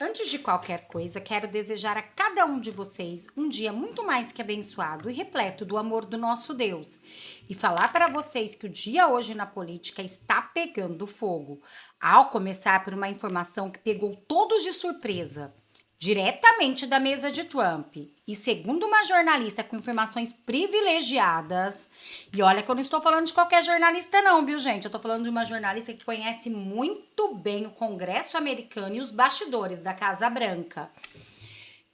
Antes de qualquer coisa, quero desejar a cada um de vocês um dia muito mais que abençoado e repleto do amor do nosso Deus. E falar para vocês que o dia hoje na política está pegando fogo. Ao começar por uma informação que pegou todos de surpresa, diretamente da mesa de Trump. E segundo uma jornalista com informações privilegiadas, e olha que eu não estou falando de qualquer jornalista não, viu gente? Eu estou falando de uma jornalista que conhece muito bem o Congresso americano e os bastidores da Casa Branca.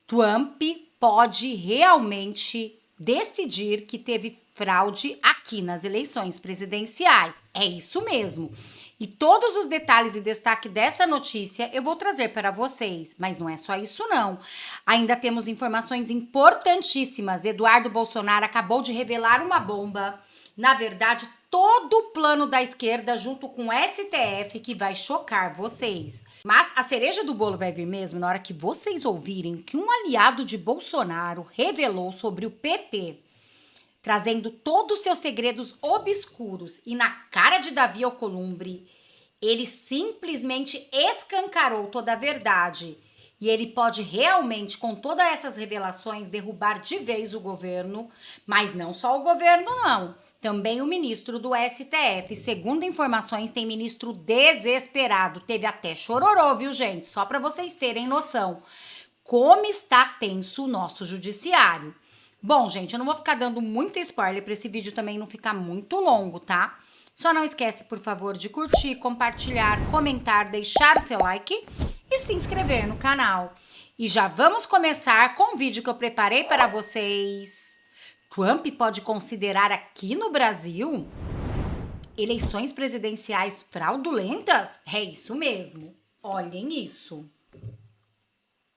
Trump pode realmente decidir que teve fraude aqui nas eleições presidenciais. É isso mesmo. E todos os detalhes e destaque dessa notícia eu vou trazer para vocês. Mas não é só isso não. Ainda temos informações importantíssimas. Eduardo Bolsonaro acabou de revelar uma bomba. Na verdade, todo o plano da esquerda junto com o STF que vai chocar vocês. Mas a cereja do bolo vai vir mesmo na hora que vocês ouvirem que um aliado de Bolsonaro revelou sobre o PT, trazendo todos os seus segredos obscuros e na cara de Davi Alcolumbre, ele simplesmente escancarou toda a verdade. E ele pode realmente, com todas essas revelações, derrubar de vez o governo, mas não só o governo, não. Também o ministro do STF. Segundo informações, tem ministro desesperado. Teve até chororô, viu, gente? Só para vocês terem noção. Como está tenso o nosso judiciário. Bom, gente, eu não vou ficar dando muito spoiler para esse vídeo também não ficar muito longo, tá? Só não esquece, por favor, de curtir, compartilhar, comentar, deixar o seu like e se inscrever no canal. E já vamos começar com um vídeo que eu preparei para vocês. Trump pode considerar aqui no Brasil eleições presidenciais fraudulentas? É isso mesmo. Olhem isso.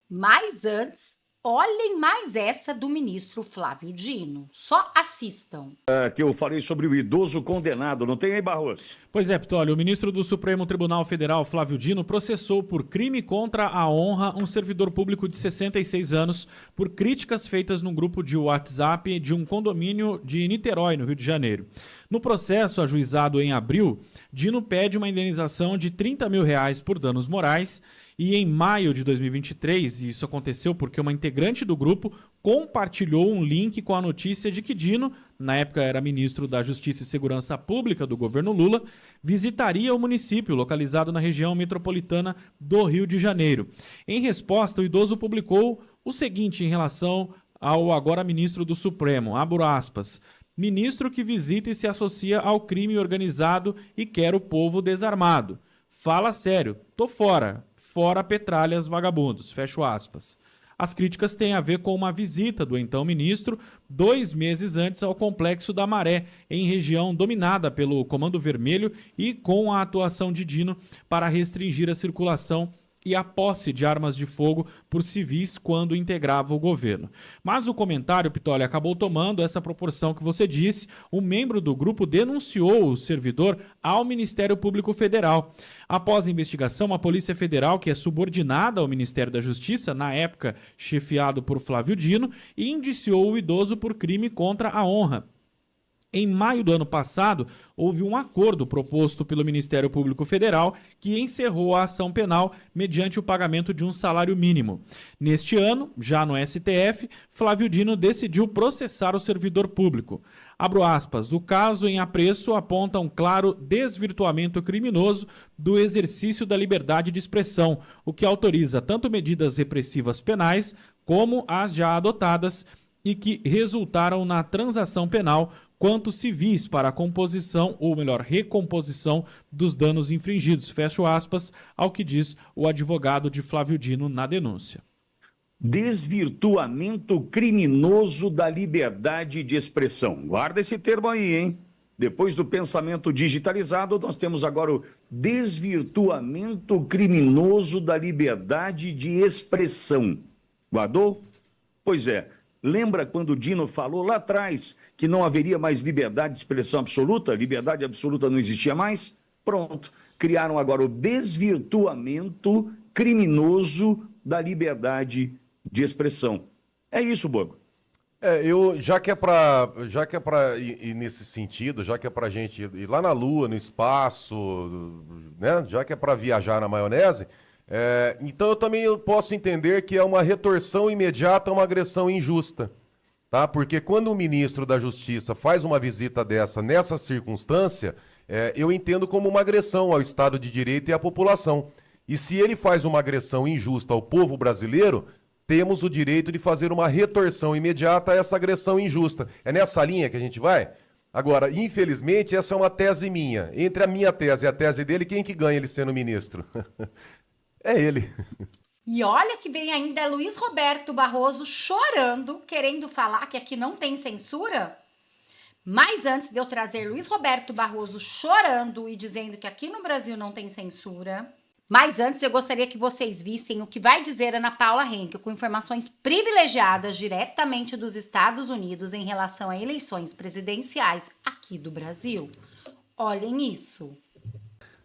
Mas antes, olhem mais essa do ministro Flávio Dino. Só assistam. Que eu falei sobre o idoso condenado, não tem aí, Barroso? Pois é, Pitólio, o ministro do Supremo Tribunal Federal, Flávio Dino, processou por crime contra a honra um servidor público de 66 anos por críticas feitas num grupo de WhatsApp de um condomínio de Niterói, no Rio de Janeiro. No processo ajuizado em abril, Dino pede uma indenização de R$30 mil por danos morais e em maio de 2023, e isso aconteceu porque uma integrante do grupo compartilhou um link com a notícia de que Dino, na época era ministro da Justiça e Segurança Pública do governo Lula, visitaria o município localizado na região metropolitana do Rio de Janeiro. Em resposta, o idoso publicou o seguinte em relação ao agora ministro do Supremo, abro aspas, ministro que visita e se associa ao crime organizado e quer o povo desarmado. Fala sério, tô fora. Fora petralhas vagabundos, fecho aspas. As críticas têm a ver com uma visita do então ministro 2 meses antes ao Complexo da Maré, em região dominada pelo Comando Vermelho e com a atuação de Dino para restringir a circulação e a posse de armas de fogo por civis quando integrava o governo. Mas o comentário, Pitoli, acabou tomando essa proporção que você disse. Um membro do grupo denunciou o servidor ao Ministério Público Federal. Após a investigação, a Polícia Federal, que é subordinada ao Ministério da Justiça, na época chefiado por Flávio Dino, indiciou o idoso por crime contra a honra. Em maio do ano passado, houve um acordo proposto pelo Ministério Público Federal que encerrou a ação penal mediante o pagamento de um salário mínimo. Neste ano, já no STF, Flávio Dino decidiu processar o servidor público. Abro aspas, o caso em apreço aponta um claro desvirtuamento criminoso do exercício da liberdade de expressão, o que autoriza tanto medidas repressivas penais como as já adotadas e que resultaram na transação penal quanto civis para a composição, ou melhor, recomposição dos danos infringidos, fecho aspas, ao que diz o advogado de Flávio Dino na denúncia. Desvirtuamento criminoso da liberdade de expressão. Guarda esse termo aí, hein? Depois do pensamento digitalizado, nós temos agora o desvirtuamento criminoso da liberdade de expressão. Guardou? Pois é. Lembra quando o Dino falou lá atrás que não haveria mais liberdade de expressão absoluta? Liberdade absoluta não existia mais? Pronto. Criaram agora o desvirtuamento criminoso da liberdade de expressão. É isso, Bogo. Já que é para ir nesse sentido, já que é para a gente ir lá na Lua, no espaço, né? Já que é para viajar na maionese, Então eu posso entender que é uma retorção imediata a uma agressão injusta. Tá? Porque quando o ministro da Justiça faz uma visita dessa, nessa circunstância, eu entendo como uma agressão ao Estado de Direito e à população. E se ele faz uma agressão injusta ao povo brasileiro, temos o direito de fazer uma retorção imediata a essa agressão injusta. É nessa linha que a gente vai? Agora, infelizmente, essa é uma tese minha. Entre a minha tese e a tese dele, quem que ganha ele sendo ministro? É ele. E olha que vem ainda Luiz Roberto Barroso chorando, querendo falar que aqui não tem censura. Mas antes de eu trazer Luiz Roberto Barroso chorando e dizendo que aqui no Brasil não tem censura, mas antes eu gostaria que vocês vissem o que vai dizer Ana Paula Henkel, com informações privilegiadas diretamente dos Estados Unidos em relação a eleições presidenciais aqui do Brasil. Olhem isso.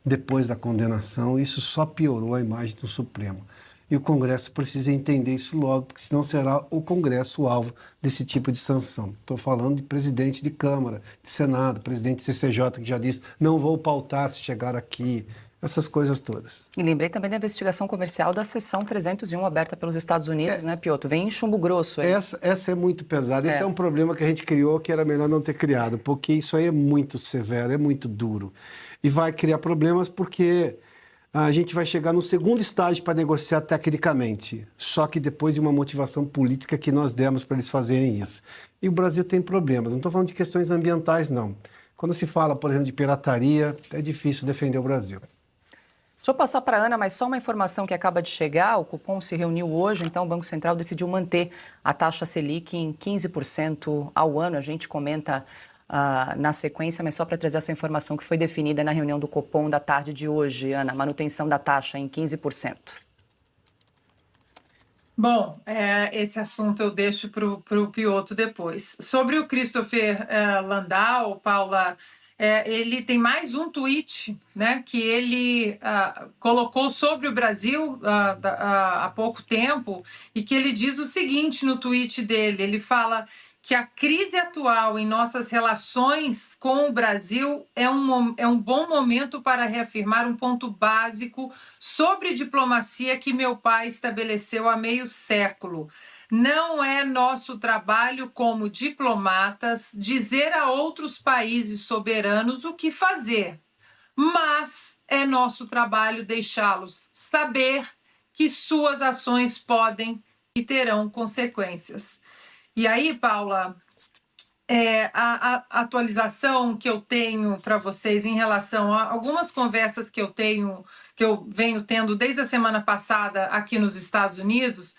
Depois da condenação, isso só piorou a imagem do Supremo. E o Congresso precisa entender isso logo, porque senão será o Congresso o alvo desse tipo de sanção. Estou falando de presidente de Câmara, de Senado, presidente de CCJ, que já disse, não vou pautar se chegar aqui, essas coisas todas. E lembrei também da investigação comercial da seção 301 aberta pelos Estados Unidos, né, Piotr? Vem em chumbo grosso. Essa é muito pesada. Esse é um problema que a gente criou que era melhor não ter criado, porque isso aí é muito severo, é muito duro. E vai criar problemas porque a gente vai chegar no segundo estágio para negociar tecnicamente, só que depois de uma motivação política que nós demos para eles fazerem isso. E o Brasil tem problemas, não estou falando de questões ambientais, não. Quando se fala, por exemplo, de pirataria, é difícil defender o Brasil. Deixa eu passar para a Ana, mas só uma informação que acaba de chegar. O Copom se reuniu hoje, então o Banco Central decidiu manter a taxa Selic em 15% ao ano. A gente comenta na sequência, mas só para trazer essa informação que foi definida na reunião do Copom da tarde de hoje, Ana, manutenção da taxa em 15%. Bom, esse assunto eu deixo para o Piotr depois. Sobre o Christopher Landau, Paula, ele tem mais um tweet, né, que ele colocou sobre o Brasil há pouco tempo e que ele diz o seguinte no tweet dele, ele fala que a crise atual em nossas relações com o Brasil é um bom momento para reafirmar um ponto básico sobre diplomacia que meu pai estabeleceu há meio século. Não é nosso trabalho como diplomatas dizer a outros países soberanos o que fazer, mas é nosso trabalho deixá-los saber que suas ações podem e terão consequências. E aí, Paula, a atualização que eu tenho para vocês em relação a algumas conversas que eu venho tendo desde a semana passada aqui nos Estados Unidos,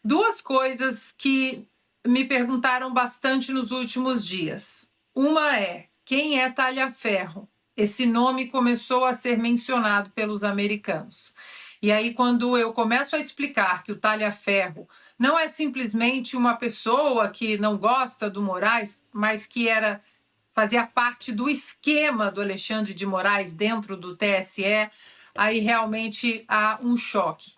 duas coisas que me perguntaram bastante nos últimos dias. Uma é, quem é Talhaferro? Esse nome começou a ser mencionado pelos americanos. E aí, quando eu começo a explicar que o Talhaferro não é simplesmente uma pessoa que não gosta do Moraes, mas que fazia parte do esquema do Alexandre de Moraes dentro do TSE, aí realmente há um choque.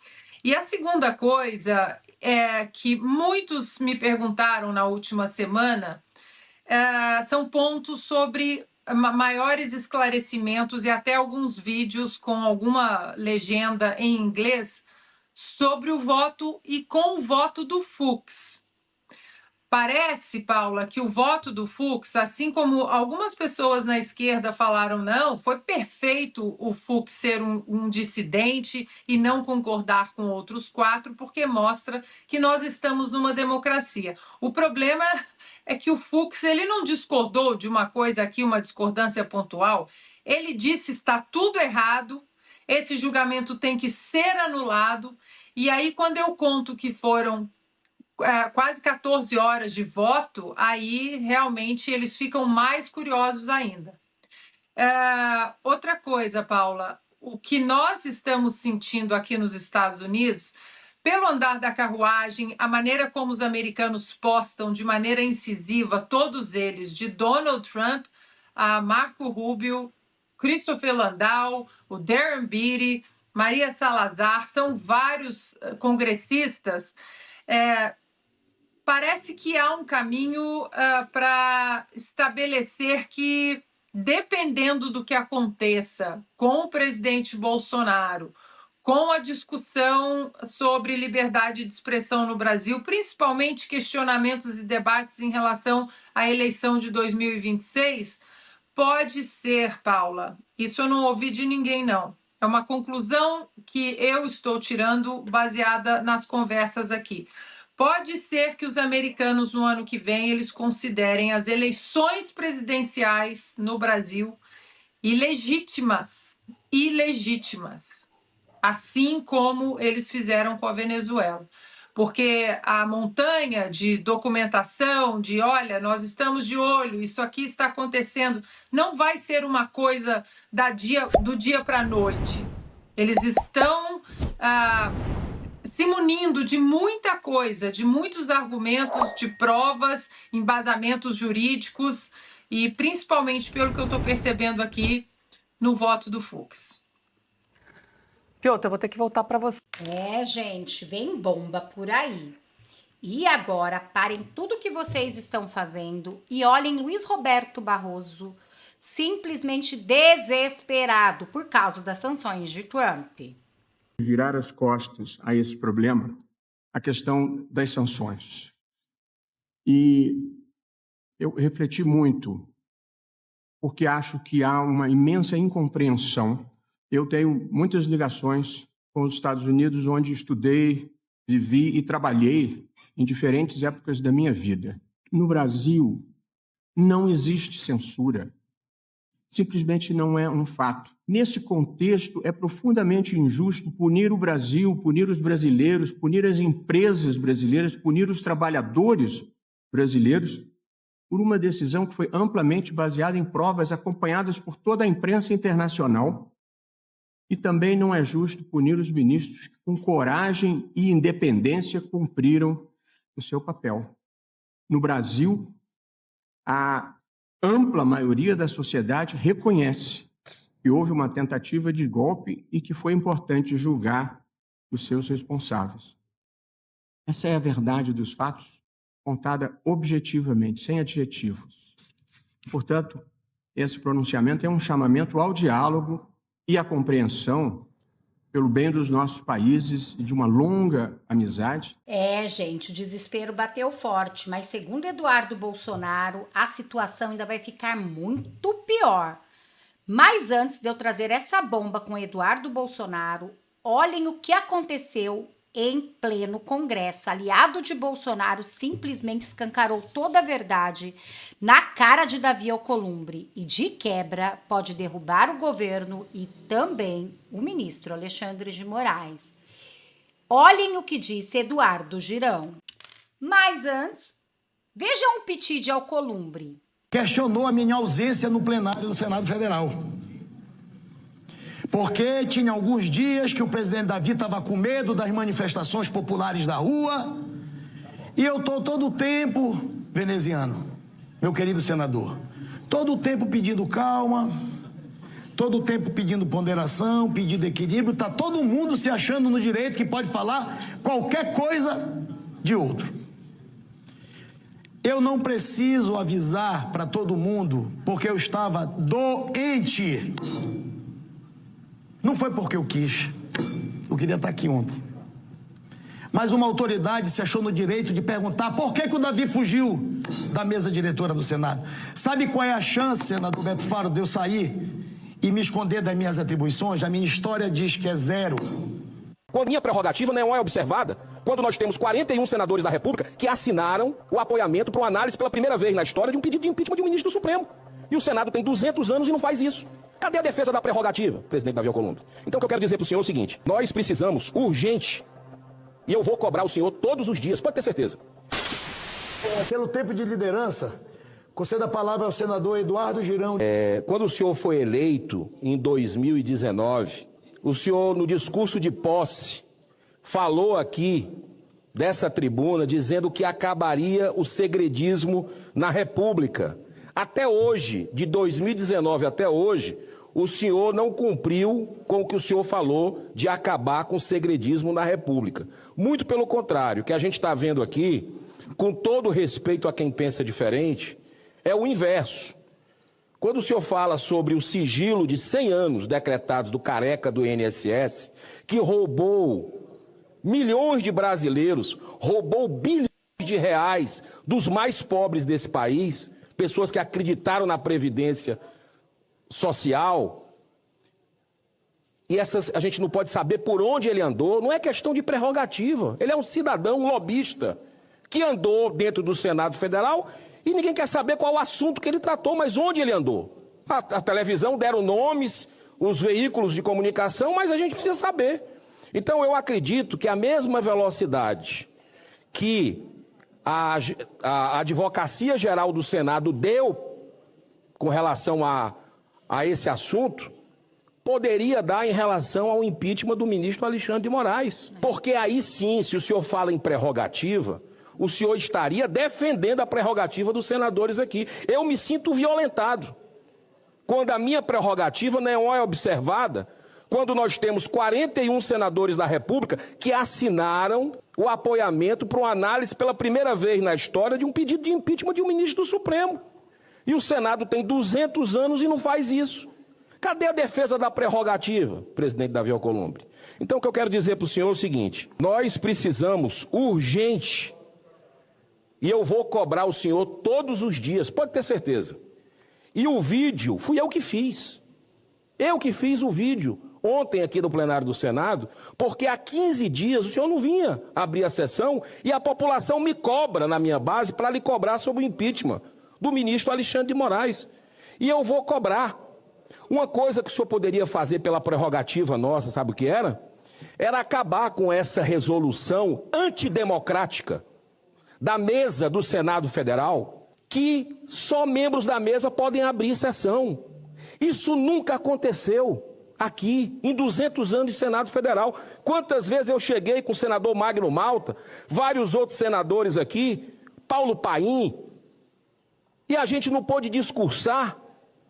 E a segunda coisa é que muitos me perguntaram na última semana, são pontos sobre maiores esclarecimentos e até alguns vídeos com alguma legenda em inglês sobre o voto e com o voto do Fux. Parece, Paula, que o voto do Fux, assim como algumas pessoas na esquerda falaram, não, foi perfeito o Fux ser um dissidente e não concordar com outros 4, porque mostra que nós estamos numa democracia. O problema é que o Fux ele não discordou de uma coisa aqui, uma discordância pontual. Ele disse está tudo errado, esse julgamento tem que ser anulado. E aí, quando eu conto que foram quase 14 horas de voto, aí realmente eles ficam mais curiosos ainda. Outra coisa, Paula, o que nós estamos sentindo aqui nos Estados Unidos, pelo andar da carruagem, a maneira como os americanos postam de maneira incisiva, todos eles, de Donald Trump a Marco Rubio, Christopher Landau, o Darren Beattie, Maria Salazar, são vários congressistas. Parece que há um caminho para estabelecer que, dependendo do que aconteça com o presidente Bolsonaro, com a discussão sobre liberdade de expressão no Brasil, principalmente questionamentos e debates em relação à eleição de 2026, pode ser, Paula, isso eu não ouvi de ninguém, não. É uma conclusão que eu estou tirando baseada nas conversas aqui. Pode ser que os americanos, no ano que vem, eles considerem as eleições presidenciais no Brasil ilegítimas, assim como eles fizeram com a Venezuela. Porque a montanha de documentação, de olha, nós estamos de olho, isso aqui está acontecendo, não vai ser uma coisa do dia para a noite. Eles estão se munindo de muita coisa, de muitos argumentos, de provas, embasamentos jurídicos, e principalmente pelo que eu estou percebendo aqui no voto do Fux. Piotr, eu vou ter que voltar para você. Gente, vem bomba por aí. E agora, parem tudo que vocês estão fazendo e olhem Luiz Roberto Barroso simplesmente desesperado por causa das sanções de Trump. Virar as costas a esse problema, a questão das sanções. E eu refleti muito, porque acho que há uma imensa incompreensão. Eu tenho muitas ligações com os Estados Unidos, onde estudei, vivi e trabalhei em diferentes épocas da minha vida. No Brasil, não existe censura. Simplesmente não é um fato. Nesse contexto, é profundamente injusto punir o Brasil, punir os brasileiros, punir as empresas brasileiras, punir os trabalhadores brasileiros por uma decisão que foi amplamente baseada em provas acompanhadas por toda a imprensa internacional. E também não é justo punir os ministros que, com coragem e independência, cumpriram o seu papel. No Brasil, a ampla maioria da sociedade reconhece que houve uma tentativa de golpe e que foi importante julgar os seus responsáveis. Essa é a verdade dos fatos, contada objetivamente, sem adjetivos. Portanto, esse pronunciamento é um chamamento ao diálogo e à compreensão pelo bem dos nossos países e de uma longa amizade. Gente, o desespero bateu forte, mas segundo Eduardo Bolsonaro, a situação ainda vai ficar muito pior. Mas antes de eu trazer essa bomba com Eduardo Bolsonaro, olhem o que aconteceu em pleno Congresso. Aliado de Bolsonaro simplesmente escancarou toda a verdade na cara de Davi Alcolumbre e, de quebra, pode derrubar o governo e também o ministro Alexandre de Moraes. Olhem o que disse Eduardo Girão. Mas antes, vejam o piti de Alcolumbre. Questionou a minha ausência no plenário do Senado Federal. Porque tinha alguns dias que o presidente Davi estava com medo das manifestações populares da rua. E eu estou todo o tempo, veneziano, meu querido senador, todo o tempo pedindo calma, todo o tempo pedindo ponderação, pedindo equilíbrio. Está todo mundo se achando no direito que pode falar qualquer coisa de outro. Eu não preciso avisar para todo mundo porque eu estava doente. Não foi porque eu quis. Eu queria estar aqui ontem. Mas uma autoridade se achou no direito de perguntar por que o Davi fugiu da mesa diretora do Senado. Sabe qual é a chance, senador Beto Faro, de eu sair e me esconder das minhas atribuições? A minha história diz que é zero. Quando minha prerrogativa não é observada, quando nós temos 41 senadores da República que assinaram o apoiamento para uma análise pela primeira vez na história de um pedido de impeachment de um ministro do Supremo. E o Senado tem 200 anos e não faz isso. Cadê a defesa da prerrogativa, presidente Davi Alcolumbre? Então o que eu quero dizer para o senhor é o seguinte: nós precisamos, urgente, e eu vou cobrar o senhor todos os dias, pode ter certeza. Pelo tempo de liderança, conceda a palavra ao senador Eduardo Girão. Quando o senhor foi eleito em 2019, o senhor, no discurso de posse, falou aqui dessa tribuna dizendo que acabaria o segredismo na República. Até hoje, de 2019 até hoje, o senhor não cumpriu com o que o senhor falou de acabar com o segredismo na República. Muito pelo contrário, o que a gente está vendo aqui, com todo respeito a quem pensa diferente, é o inverso. Quando o senhor fala sobre o sigilo de 100 anos decretados do careca do INSS, que roubou milhões de brasileiros, roubou bilhões de reais dos mais pobres desse país, pessoas que acreditaram na Previdência Social, e a gente não pode saber por onde ele andou, não é questão de prerrogativa. Ele é um cidadão, um lobista, que andou dentro do Senado Federal e ninguém quer saber qual o assunto que ele tratou, mas onde ele andou. A televisão deram nomes, os veículos de comunicação, mas a gente precisa saber. Então eu acredito que a mesma velocidade que a Advocacia Geral do Senado deu com relação a esse assunto, poderia dar em relação ao impeachment do ministro Alexandre de Moraes. Porque aí sim, se o senhor fala em prerrogativa, o senhor estaria defendendo a prerrogativa dos senadores aqui. Eu me sinto violentado quando a minha prerrogativa não é observada, quando nós temos 41 senadores da República que assinaram o apoiamento para uma análise pela primeira vez na história de um pedido de impeachment de um ministro do Supremo. E o Senado tem 200 anos e não faz isso. Cadê a defesa da prerrogativa, presidente Davi Alcolumbre? Então o que eu quero dizer para o senhor é o seguinte: nós precisamos urgente, e eu vou cobrar o senhor todos os dias, pode ter certeza. E o vídeo, fui eu que fiz. Eu que fiz o vídeo ontem aqui no plenário do Senado, porque há 15 dias o senhor não vinha abrir a sessão e a população me cobra na minha base para lhe cobrar sobre o impeachment do ministro Alexandre de Moraes. E eu vou cobrar. Uma coisa que o senhor poderia fazer pela prerrogativa nossa, sabe o que era? Era acabar com essa resolução antidemocrática da mesa do Senado Federal, que só membros da mesa podem abrir sessão. Isso nunca aconteceu aqui, em 200 anos de Senado Federal. Quantas vezes eu cheguei com o senador Magno Malta, vários outros senadores aqui, Paulo Paim, e a gente não pôde discursar.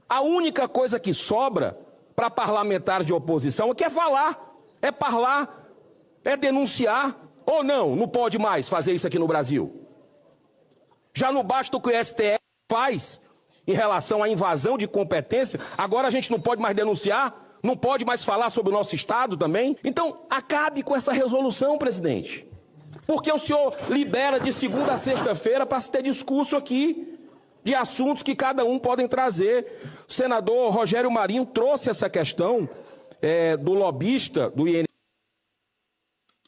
A única coisa que sobra para parlamentares de oposição é que é falar, é parlar, é denunciar. Ou não, não pode mais fazer isso aqui no Brasil. Já não basta o que o STF faz em relação à invasão de competência, agora a gente não pode mais denunciar, não pode mais falar sobre o nosso Estado também. Então, acabe com essa resolução, presidente. Porque o senhor libera de segunda a sexta-feira para se ter discurso aqui de assuntos que cada um podem trazer. O senador Rogério Marinho trouxe essa questão do lobista do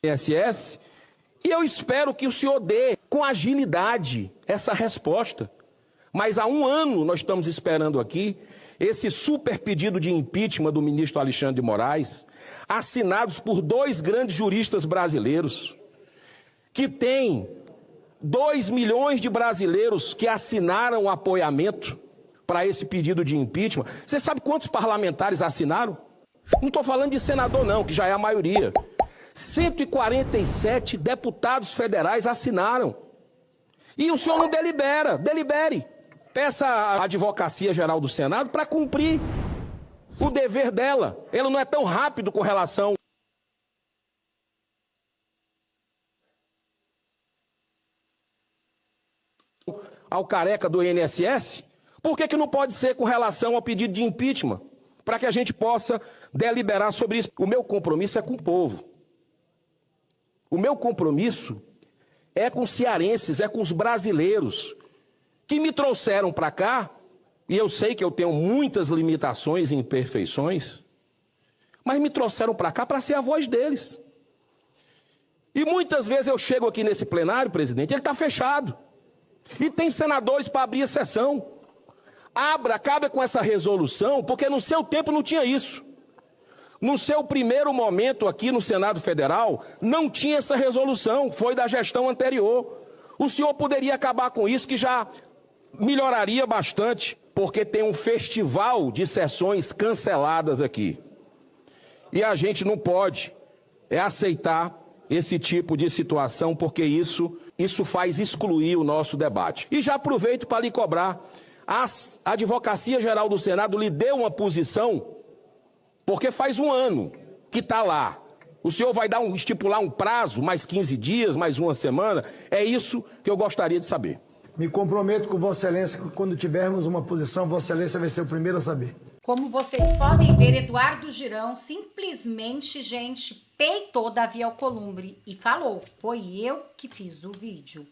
INSS, e eu espero que o senhor dê com agilidade essa resposta. Mas há um ano nós estamos esperando aqui esse super pedido de impeachment do ministro Alexandre de Moraes, assinados por 2 grandes juristas brasileiros, que tem 2 milhões de brasileiros que assinaram o apoiamento para esse pedido de impeachment. Você sabe quantos parlamentares assinaram? Não estou falando de senador não, que já é a maioria. 147 deputados federais assinaram. E o senhor não delibera, delibere. Peça à Advocacia Geral do Senado para cumprir o dever dela. Ele não é tão rápido com relação ao careca do INSS. Por que não pode ser com relação ao pedido de impeachment? Para que a gente possa deliberar sobre isso. O meu compromisso é com o povo. O meu compromisso é com os cearenses, é com os brasileiros que me trouxeram para cá, e eu sei que eu tenho muitas limitações e imperfeições, mas me trouxeram para cá para ser a voz deles. E muitas vezes eu chego aqui nesse plenário, presidente, ele está fechado. E tem senadores para abrir a sessão. Acabe com essa resolução, porque no seu tempo não tinha isso. No seu primeiro momento aqui no Senado Federal, não tinha essa resolução, foi da gestão anterior. O senhor poderia acabar com isso, que já melhoraria bastante, porque tem um festival de sessões canceladas aqui. E a gente não pode aceitar esse tipo de situação, porque isso faz excluir o nosso debate. E já aproveito para lhe cobrar. A Advocacia Geral do Senado lhe deu uma posição, porque faz um ano que está lá. O senhor vai estipular um prazo, mais 15 dias, mais uma semana? É isso que eu gostaria de saber. Me comprometo com Vossa Excelência que quando tivermos uma posição, Vossa Excelência vai ser o primeiro a saber. Como vocês podem ver, Eduardo Girão simplesmente, gente, peitou Davi Alcolumbre e falou, foi eu que fiz o vídeo,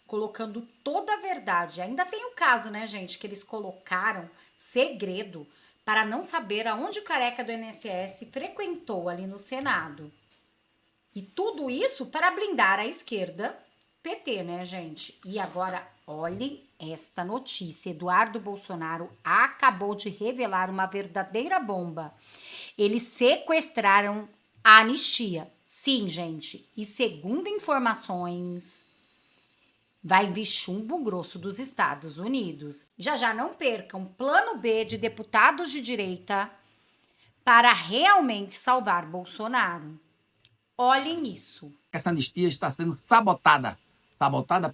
colocando toda a verdade. Ainda tem o caso, né, gente, que eles colocaram segredo para não saber aonde o careca do INSS frequentou ali no Senado. E tudo isso para blindar a esquerda PT, né, gente? E agora, olhem esta notícia. Eduardo Bolsonaro acabou de revelar uma verdadeira bomba. Eles sequestraram a anistia. Sim, gente. E segundo informações, vai vir chumbo grosso dos Estados Unidos. Já não percam plano B de deputados de direita para realmente salvar Bolsonaro. Olhem isso. Essa anistia está sendo sabotada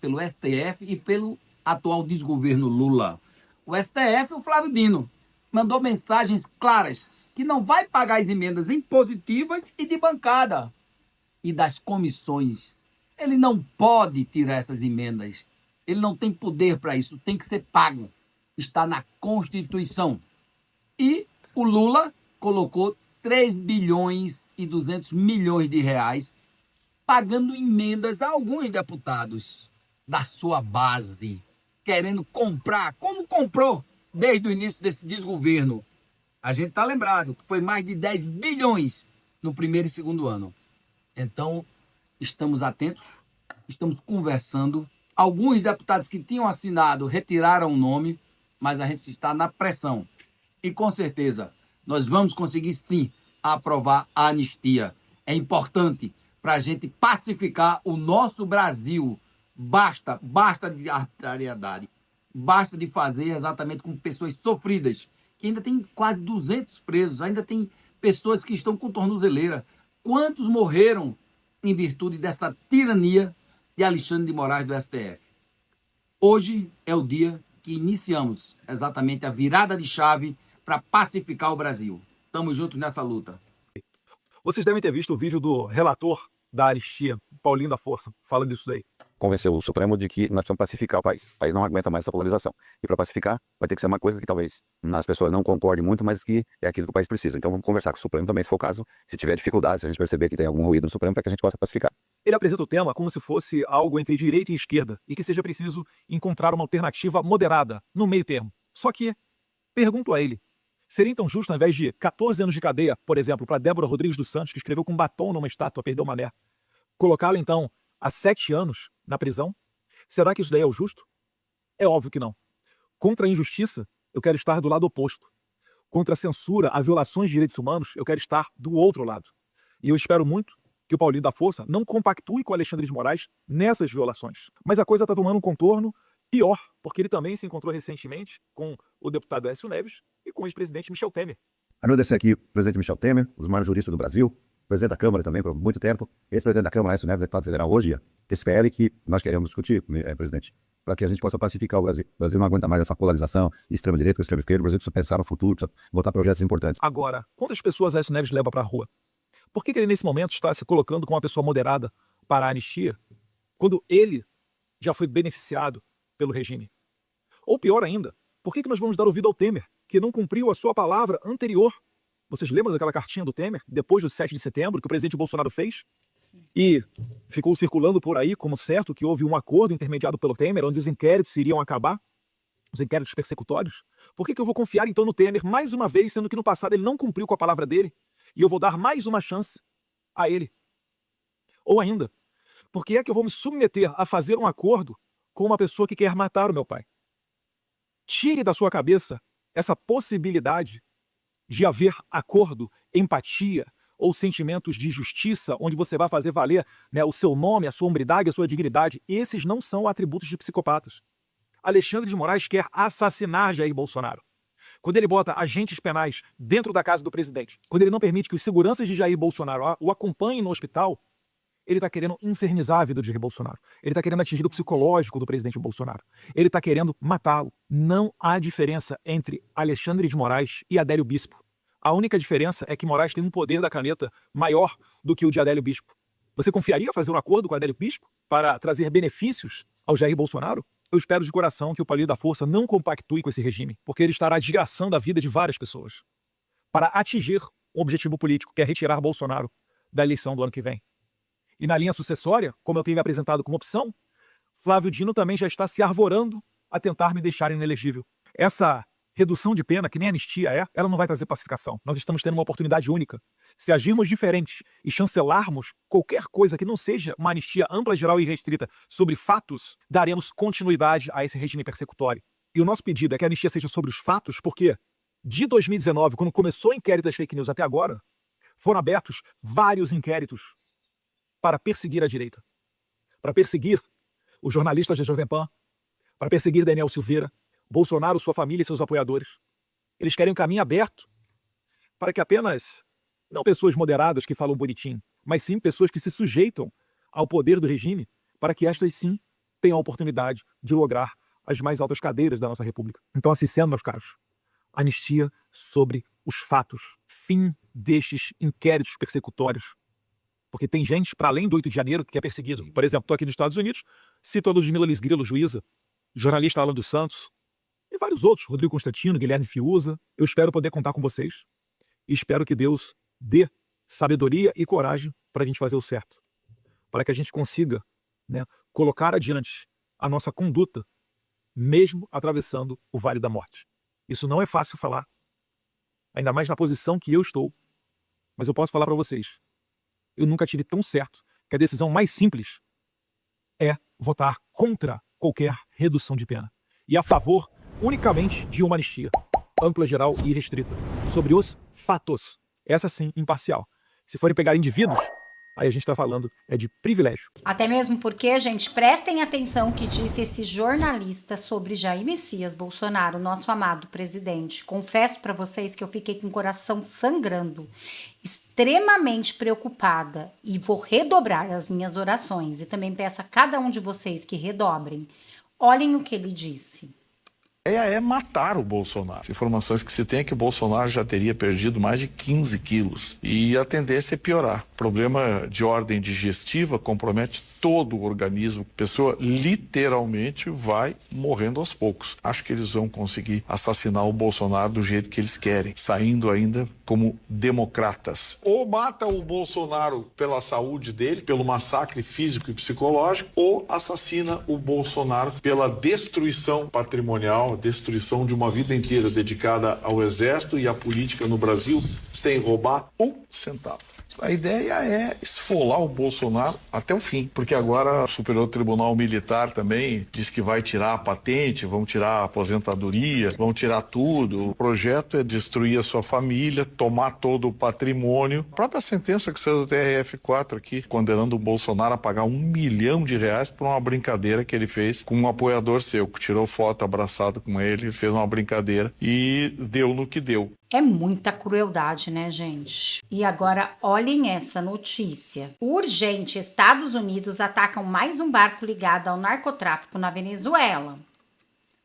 pelo STF e pelo atual desgoverno Lula. O STF, o Flávio Dino, mandou mensagens claras que não vai pagar as emendas impositivas e de bancada e das comissões. Ele não pode tirar essas emendas. Ele não tem poder para isso, tem que ser pago. Está na Constituição. E o Lula colocou 3 bilhões e 200 milhões de reais pagando emendas a alguns deputados da sua base, querendo comprar, como comprou desde o início desse desgoverno. A gente está lembrado que foi mais de 10 bilhões no primeiro e segundo ano. Então, estamos atentos, estamos conversando. Alguns deputados que tinham assinado retiraram o nome, mas a gente está na pressão. E com certeza, nós vamos conseguir sim aprovar a anistia. É importante para a gente pacificar o nosso Brasil. Basta de arbitrariedade. Basta de fazer exatamente com pessoas sofridas, que ainda tem quase 200 presos, ainda tem pessoas que estão com tornozeleira. Quantos morreram em virtude dessa tirania de Alexandre de Moraes do STF? Hoje é o dia que iniciamos exatamente a virada de chave para pacificar o Brasil. Estamos juntos nessa luta. Vocês devem ter visto o vídeo do relator da anistia, Paulinho da Força, falando disso daí. Convenceu o Supremo de que nós precisamos pacificar o país. O país não aguenta mais essa polarização. E para pacificar, vai ter que ser uma coisa que talvez as pessoas não concordem muito, mas que é aquilo que o país precisa. Então vamos conversar com o Supremo também, se for o caso. Se tiver dificuldade, se a gente perceber que tem algum ruído no Supremo, para que a gente possa pacificar. Ele apresenta o tema como se fosse algo entre direita e esquerda e que seja preciso encontrar uma alternativa moderada, no meio termo. Só que, pergunto a ele, seria então justo, ao invés de 14 anos de cadeia, por exemplo, para Débora Rodrigues dos Santos, que escreveu com batom numa estátua, perdeu uma mulher, colocá-la então a 7 anos na prisão? Será que isso daí é o justo? É óbvio que não. Contra a injustiça, eu quero estar do lado oposto. Contra a censura, a violações de direitos humanos, eu quero estar do outro lado. E eu espero muito que o Paulinho da Força não compactue com o Alexandre de Moraes nessas violações. Mas a coisa está tomando um contorno pior, porque ele também se encontrou recentemente com o deputado Aécio Neves e com o ex-presidente Michel Temer. Agradecer aqui o presidente Michel Temer, os maiores juristas do Brasil, presidente da Câmara também por muito tempo, ex-presidente da Câmara, Aécio Neves, deputado federal hoje, esse PL que nós queremos discutir, presidente, para que a gente possa pacificar o Brasil. O Brasil não aguenta mais essa polarização de extrema-direita com extrema-esquerda, o Brasil precisa pensar no futuro, precisa votar projetos importantes. Agora, quantas pessoas Aécio Neves leva para a rua? Por que ele nesse momento está se colocando como uma pessoa moderada para a anistia, quando ele já foi beneficiado pelo regime? Ou pior ainda, por que nós vamos dar ouvido ao Temer, que não cumpriu a sua palavra anterior? Vocês lembram daquela cartinha do Temer, depois do 7 de setembro, que o presidente Bolsonaro fez? Sim. E ficou circulando por aí como certo que houve um acordo intermediado pelo Temer, onde os inquéritos iriam acabar, os inquéritos persecutórios? Por que eu vou confiar então no Temer mais uma vez, sendo que no passado ele não cumpriu com a palavra dele? E eu vou dar mais uma chance a ele? Ou ainda, por que é que eu vou me submeter a fazer um acordo com uma pessoa que quer matar o meu pai? Tire da sua cabeça essa possibilidade de haver acordo, empatia ou sentimentos de justiça, onde você vai fazer valer, né, o seu nome, a sua hombridade, a sua dignidade. Esses não são atributos de psicopatas. Alexandre de Moraes quer assassinar Jair Bolsonaro. Quando ele bota agentes penais dentro da casa do presidente, quando ele não permite que os seguranças de Jair Bolsonaro o acompanhem no hospital, ele está querendo infernizar a vida de Jair Bolsonaro. Ele está querendo atingir o psicológico do presidente Bolsonaro. Ele está querendo matá-lo. Não há diferença entre Alexandre de Moraes e Adélio Bispo. A única diferença é que Moraes tem um poder da caneta maior do que o de Adélio Bispo. Você confiaria fazer um acordo com Adélio Bispo para trazer benefícios ao Jair Bolsonaro? Eu espero de coração que o Partido da Força não compactue com esse regime, porque ele estará desgraçando a vida de várias pessoas para atingir um objetivo político, que é retirar Bolsonaro da eleição do ano que vem. E na linha sucessória, como eu tenho apresentado como opção, Flávio Dino também já está se arvorando a tentar me deixar inelegível. Essa redução de pena, que nem anistia ela não vai trazer pacificação. Nós estamos tendo uma oportunidade única. Se agirmos diferentes e chancelarmos qualquer coisa que não seja uma anistia ampla, geral e restrita sobre fatos, daremos continuidade a esse regime persecutório. E o nosso pedido é que a anistia seja sobre os fatos, porque de 2019, quando começou o inquérito das fake news até agora, foram abertos vários inquéritos para perseguir a direita, para perseguir os jornalistas da Jovem Pan, para perseguir Daniel Silveira, Bolsonaro, sua família e seus apoiadores. Eles querem um caminho aberto para que apenas, não pessoas moderadas que falam bonitinho, mas sim pessoas que se sujeitam ao poder do regime, para que estas sim tenham a oportunidade de lograr as mais altas cadeiras da nossa república. Então, assim sendo, meus caros, anistia sobre os fatos, fim destes inquéritos persecutórios. Porque tem gente, para além do 8 de janeiro, que é perseguido. Por exemplo, estou aqui nos Estados Unidos, cito a Ludmila Liz Grilo, juíza, jornalista Alan dos Santos, e vários outros, Rodrigo Constantino, Guilherme Fiuza. Eu espero poder contar com vocês e espero que Deus dê sabedoria e coragem para a gente fazer o certo, para que a gente consiga, né, colocar adiante a nossa conduta, mesmo atravessando o Vale da Morte. Isso não é fácil falar, ainda mais na posição que eu estou, mas eu posso falar para vocês, eu nunca tive tão certo que a decisão mais simples é votar contra qualquer redução de pena e a favor unicamente de uma anistia ampla, geral e restrita sobre os fatos. Essa sim, imparcial. Se forem pegar indivíduos, aí a gente está falando de privilégio. Até mesmo porque, gente, prestem atenção o que disse esse jornalista sobre Jair Messias Bolsonaro, nosso amado presidente. Confesso para vocês que eu fiquei com o coração sangrando, extremamente preocupada, e vou redobrar as minhas orações. E também peço a cada um de vocês que redobrem. Olhem o que ele disse. A ideia é matar o Bolsonaro. As informações que se tem é que o Bolsonaro já teria perdido mais de 15 quilos. E a tendência é piorar. Problema de ordem digestiva compromete todo o organismo. A pessoa literalmente vai morrendo aos poucos. Acho que eles vão conseguir assassinar o Bolsonaro do jeito que eles querem, saindo ainda como democratas. Ou mata o Bolsonaro pela saúde dele, pelo massacre físico e psicológico, ou assassina o Bolsonaro pela destruição patrimonial, destruição de uma vida inteira dedicada ao exército e à política no Brasil, sem roubar um centavo. A ideia é esfolar o Bolsonaro até o fim, porque agora o Superior Tribunal Militar também diz que vai tirar a patente, vão tirar a aposentadoria, vão tirar tudo. O projeto é destruir a sua família, tomar todo o patrimônio. A própria sentença que saiu do TRF4 aqui, condenando o Bolsonaro a pagar R$1 milhão por uma brincadeira que ele fez com um apoiador seu, que tirou foto abraçado com ele, fez uma brincadeira e deu no que deu. É muita crueldade, né, gente? E agora, olhem essa notícia. Urgente, Estados Unidos atacam mais um barco ligado ao narcotráfico na Venezuela.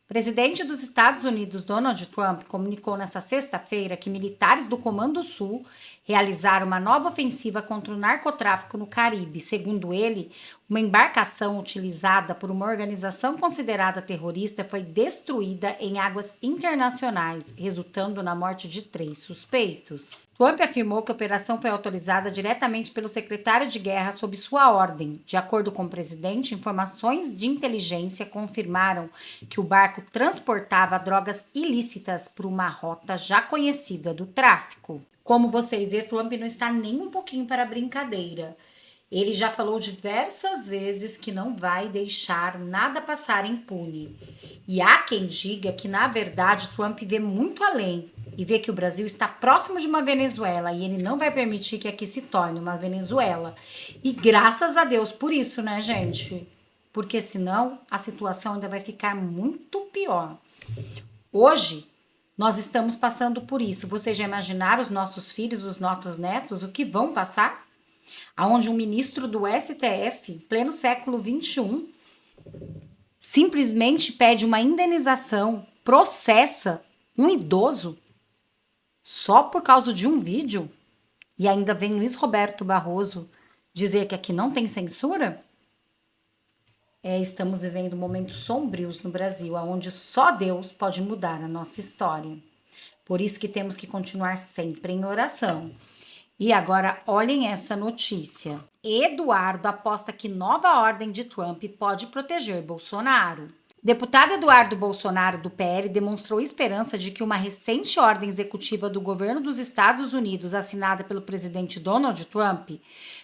O presidente dos Estados Unidos, Donald Trump, comunicou nesta sexta-feira que militares do Comando Sul realizaram uma nova ofensiva contra o narcotráfico no Caribe. Segundo ele, uma embarcação utilizada por uma organização considerada terrorista foi destruída em águas internacionais, resultando na morte de 3 suspeitos. Trump afirmou que a operação foi autorizada diretamente pelo secretário de guerra sob sua ordem. De acordo com o presidente, informações de inteligência confirmaram que o barco transportava drogas ilícitas por uma rota já conhecida do tráfico. Como vocês veem, Trump não está nem um pouquinho para brincadeira. Ele já falou diversas vezes que não vai deixar nada passar impune. E há quem diga que, na verdade, Trump vê muito além e vê que o Brasil está próximo de uma Venezuela e ele não vai permitir que aqui se torne uma Venezuela. E graças a Deus por isso, né, gente? Porque senão a situação ainda vai ficar muito pior. Hoje, nós estamos passando por isso. Vocês já imaginaram os nossos filhos, os nossos netos, o que vão passar? Aonde um ministro do STF, em pleno século XXI, simplesmente pede uma indenização, processa um idoso só por causa de um vídeo? E ainda vem Luiz Roberto Barroso dizer que aqui não tem censura? Estamos vivendo momentos sombrios no Brasil, onde só Deus pode mudar a nossa história. Por isso que temos que continuar sempre em oração. E agora, olhem essa notícia. Eduardo aposta que nova ordem de Trump pode proteger Bolsonaro. Deputado Eduardo Bolsonaro, do PL, demonstrou esperança de que uma recente ordem executiva do governo dos Estados Unidos, assinada pelo presidente Donald Trump,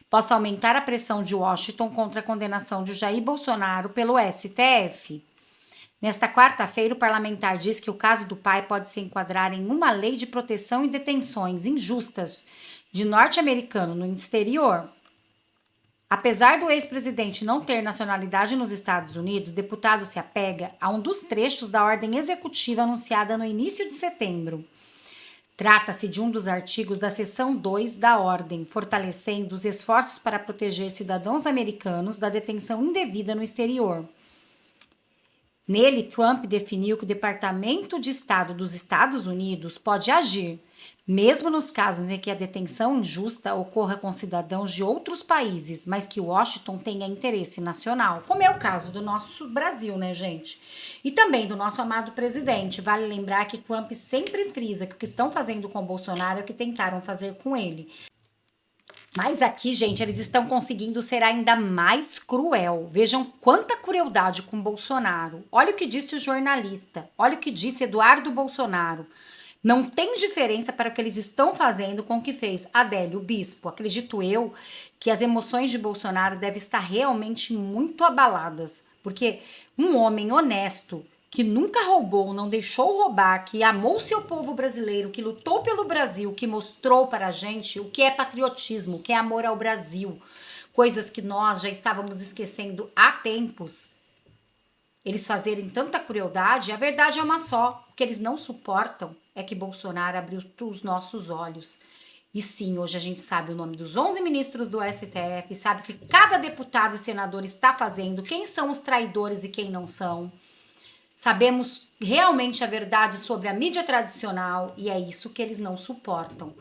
possa aumentar a pressão de Washington contra a condenação de Jair Bolsonaro pelo STF. Nesta quarta-feira, o parlamentar diz que o caso do pai pode se enquadrar em uma lei de proteção e detenções injustas de norte-americano no exterior. Apesar do ex-presidente não ter nacionalidade nos Estados Unidos, o deputado se apega a um dos trechos da ordem executiva anunciada no início de setembro. Trata-se de um dos artigos da seção 2 da ordem, fortalecendo os esforços para proteger cidadãos americanos da detenção indevida no exterior. Nele, Trump definiu que o Departamento de Estado dos Estados Unidos pode agir, mesmo nos casos em que a detenção injusta ocorra com cidadãos de outros países, mas que Washington tenha interesse nacional, como é o caso do nosso Brasil, né, gente? E também do nosso amado presidente. Vale lembrar que Trump sempre frisa que o que estão fazendo com Bolsonaro é o que tentaram fazer com ele. Mas aqui, gente, eles estão conseguindo ser ainda mais cruel. Vejam quanta crueldade com Bolsonaro. Olha o que disse o jornalista. Olha o que disse Eduardo Bolsonaro. Não tem diferença para o que eles estão fazendo com o que fez Adélio Bispo. Acredito eu que as emoções de Bolsonaro devem estar realmente muito abaladas. Porque um homem honesto, que nunca roubou, não deixou roubar, que amou seu povo brasileiro, que lutou pelo Brasil, que mostrou para a gente o que é patriotismo, o que é amor ao Brasil, coisas que nós já estávamos esquecendo há tempos. Eles fazerem tanta crueldade, a verdade é uma só. O que eles não suportam é que Bolsonaro abriu os nossos olhos. E sim, hoje a gente sabe o nome dos 11 ministros do STF, sabe o que cada deputado e senador está fazendo, quem são os traidores e quem não são. Sabemos realmente a verdade sobre a mídia tradicional e é isso que eles não suportam.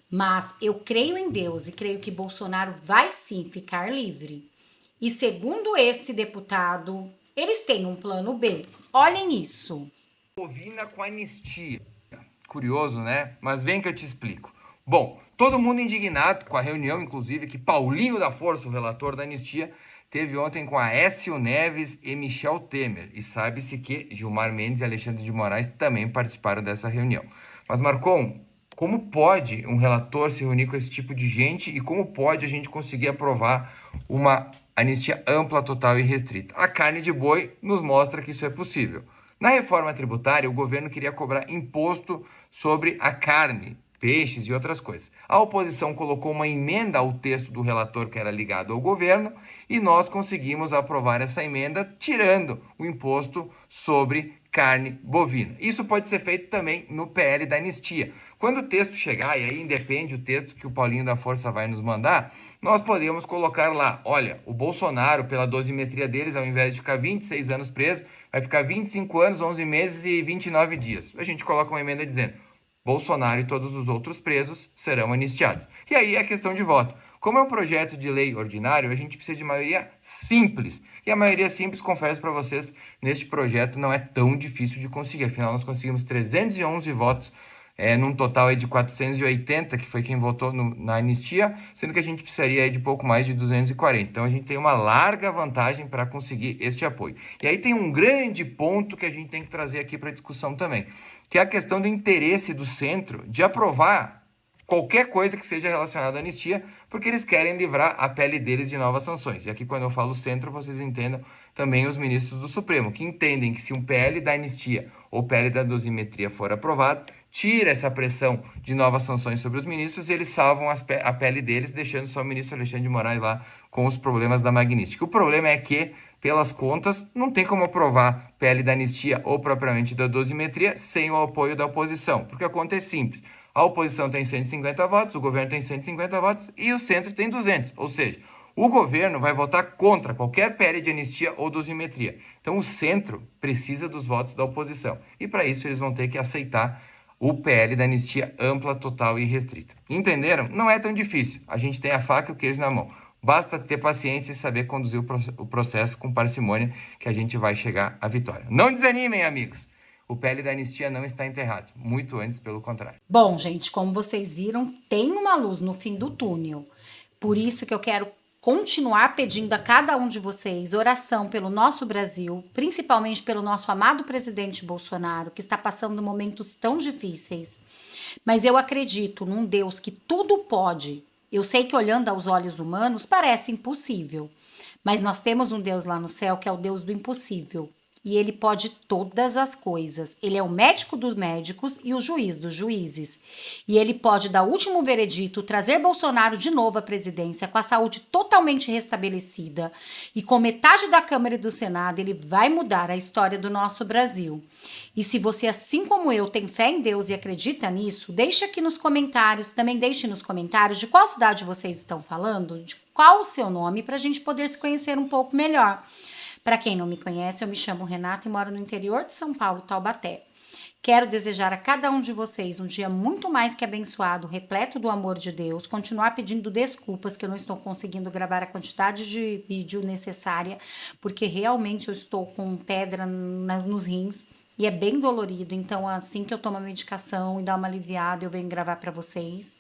Mas eu creio em Deus e creio que Bolsonaro vai sim ficar livre. E segundo esse deputado, eles têm um plano B. Olhem isso. Bovina com anistia. Curioso, né? Mas vem que eu te explico. Bom, todo mundo indignado com a reunião, inclusive, que Paulinho da Força, o relator da anistia, teve ontem com Aécio Neves e Michel Temer. E sabe-se que Gilmar Mendes e Alexandre de Moraes também participaram dessa reunião. Mas, Marcon, como pode um relator se reunir com esse tipo de gente e como pode a gente conseguir aprovar uma anistia ampla, total e restrita? A carne de boi nos mostra que isso é possível. Na reforma tributária, o governo queria cobrar imposto sobre a carne, peixes e outras coisas. A oposição colocou uma emenda ao texto do relator que era ligado ao governo e nós conseguimos aprovar essa emenda tirando o imposto sobre carne bovina. Isso pode ser feito também no PL da anistia. Quando o texto chegar, e aí independe o texto que o Paulinho da Força vai nos mandar, nós podemos colocar lá, olha, o Bolsonaro, pela dosimetria deles, ao invés de ficar 26 anos preso, vai ficar 25 anos, 11 meses e 29 dias. A gente coloca uma emenda dizendo, Bolsonaro e todos os outros presos serão anistiados. E aí é questão de voto. Como é um projeto de lei ordinário, a gente precisa de maioria simples. E a maioria simples, confesso para vocês, neste projeto não é tão difícil de conseguir. Afinal, nós conseguimos 311 votos, num total aí de 480, que foi quem votou na anistia, sendo que a gente precisaria aí de pouco mais de 240. Então, a gente tem uma larga vantagem para conseguir este apoio. E aí tem um grande ponto que a gente tem que trazer aqui para discussão também, que é a questão do interesse do centro de aprovar qualquer coisa que seja relacionada à anistia, porque eles querem livrar a pele deles de novas sanções. E aqui, quando eu falo centro, vocês entendam também os ministros do Supremo, que entendem que se um PL da anistia ou PL da dosimetria for aprovado, tira essa pressão de novas sanções sobre os ministros e eles salvam a pele deles, deixando só o ministro Alexandre de Moraes lá com os problemas da magnística. O problema é que, pelas contas, não tem como aprovar PL da anistia ou propriamente da dosimetria sem o apoio da oposição, porque a conta é simples. A oposição tem 150 votos, o governo tem 150 votos e o centro tem 200. Ou seja, o governo vai votar contra qualquer PL de anistia ou dosimetria. Então, o centro precisa dos votos da oposição. E, para isso, eles vão ter que aceitar o PL da anistia ampla, total e restrita. Entenderam? Não é tão difícil. A gente tem a faca e o queijo na mão. Basta ter paciência e saber conduzir o processo com parcimônia, que a gente vai chegar à vitória. Não desanimem, amigos. O PL da anistia não está enterrado. Muito antes, pelo contrário. Bom, gente, como vocês viram, tem uma luz no fim do túnel. Por isso que eu quero continuar pedindo a cada um de vocês oração pelo nosso Brasil, principalmente pelo nosso amado presidente Bolsonaro, que está passando momentos tão difíceis. Mas eu acredito num Deus que tudo pode. Eu sei que olhando aos olhos humanos parece impossível, mas nós temos um Deus lá no céu que é o Deus do impossível. E ele pode todas as coisas. Ele é o médico dos médicos e o juiz dos juízes. E ele pode dar o último veredito, trazer Bolsonaro de novo à presidência com a saúde totalmente restabelecida. E com metade da Câmara e do Senado, ele vai mudar a história do nosso Brasil. E se você, assim como eu, tem fé em Deus e acredita nisso, deixe aqui nos comentários, também deixe nos comentários de qual cidade vocês estão falando, de qual o seu nome, para a gente poder se conhecer um pouco melhor. Para quem não me conhece, eu me chamo Renata e moro no interior de São Paulo, Taubaté. Quero desejar a cada um de vocês um dia muito mais que abençoado, repleto do amor de Deus, continuar pedindo desculpas que eu não estou conseguindo gravar a quantidade de vídeo necessária, porque realmente eu estou com pedra nos rins e é bem dolorido, então assim que eu tomo a medicação e dá uma aliviada, eu venho gravar para vocês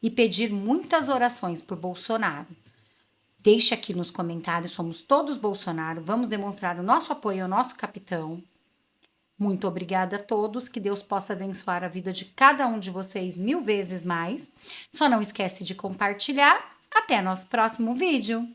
e pedir muitas orações por Bolsonaro. Deixe aqui nos comentários, somos todos Bolsonaro, vamos demonstrar o nosso apoio ao nosso capitão. Muito obrigada a todos, que Deus possa abençoar a vida de cada um de vocês 1000 vezes mais. Só não esquece de compartilhar. Até nosso próximo vídeo!